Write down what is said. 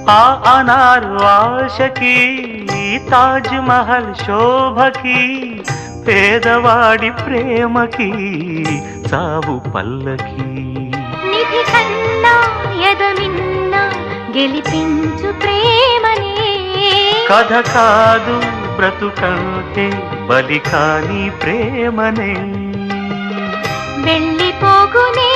ఆ అనారు ఆశకి తాజ్ మహల్ శోభకి పేదవాడి ప్రేమకి సావు పల్లకి నిధి కన్నా ఎదమిన్న గెలిపించు ప్రేమనే కథ కాదు బ్రతుకంటే బలి కాని ప్రేమనే వెళ్ళిపోగునే